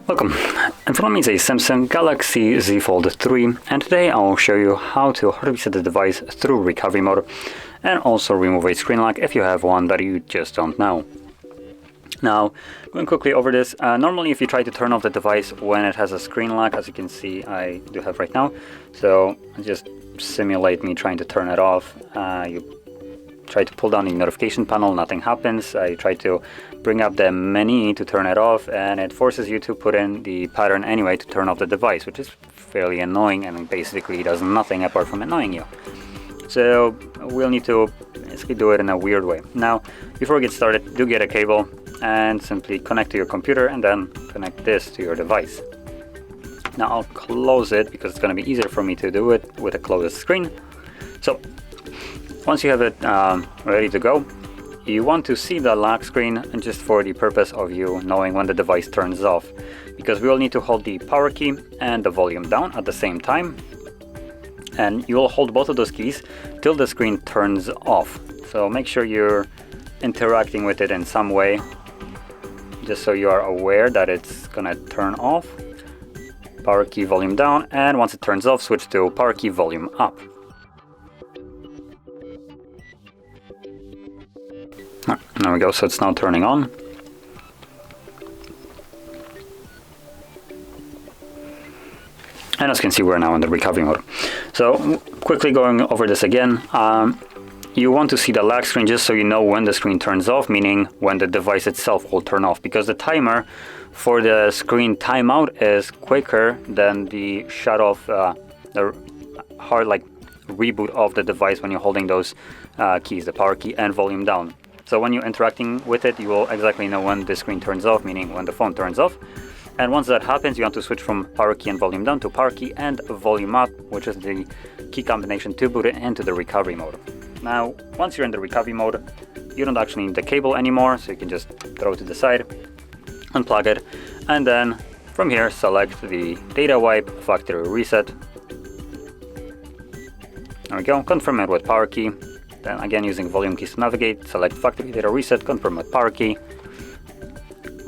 Welcome, in front of me is a Samsung Galaxy Z Fold3, and today I'll show you how to hard reset the device through recovery mode and also remove a screen lock if you have one that you just don't know. Now, going quickly over this, normally if you try to turn off the device when it has a screen lock, as you can see I do have right now, so just simulate me trying to turn it off. You try to pull down the notification panel, nothing happens. I try to bring up the menu to turn it off, and it forces you to put in the pattern anyway to turn off the device, which is fairly annoying and basically does nothing apart from annoying you. So we'll need to basically do it in a weird way. Now, before we get started, do get a cable and simply connect to your computer and then connect this to your device. Now I'll close it because it's going to be easier for me to do it with a closed screen. So once you have it ready to go, you want to see the lock screen, and just for the purpose of you knowing when the device turns off, because we will need to hold the power key and the volume down at the same time, and you will hold both of those keys till the screen turns off. So make sure you're interacting with it in some way, just so you are aware that it's gonna turn off. Power key, volume down, and once it turns off, switch to power key, volume up. There we go, so it's now turning on. And as you can see, we're now in the recovery mode. So quickly going over this again, you want to see the lock screen just so you know when the screen turns off, meaning when the device itself will turn off, because the timer for the screen timeout is quicker than the shut off, the hard reboot of the device when you're holding those keys, the power key and volume down. So when you're interacting with it, you will exactly know when the screen turns off, meaning when the phone turns off. And once that happens, you want to switch from power key and volume down to power key and volume up, which is the key combination to boot it into the recovery mode. Now, once you're in the recovery mode, you don't actually need the cable anymore, so you can just throw it to the side, unplug it, and then from here, select the data wipe factory reset. There we go, confirm it with power key. Then again, using volume keys to navigate, select factory data reset, confirm with power key.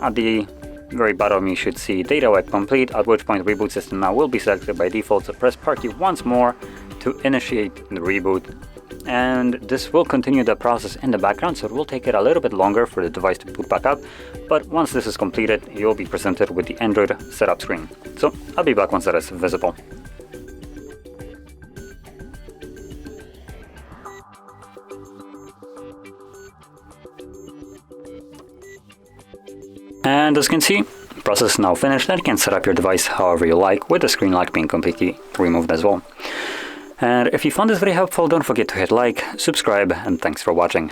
At the very bottom you should see data wipe complete, at which point reboot system now will be selected by default, so press power key once more to initiate the reboot. And this will continue the process in the background, so it will take it a little bit longer for the device to boot back up, but once this is completed, you'll be presented with the Android setup screen. So I'll be back once that is visible. And as you can see, the process is now finished, and you can set up your device however you like, with the screen lock being completely removed as well. And if you found this very helpful, don't forget to hit like, subscribe, and thanks for watching.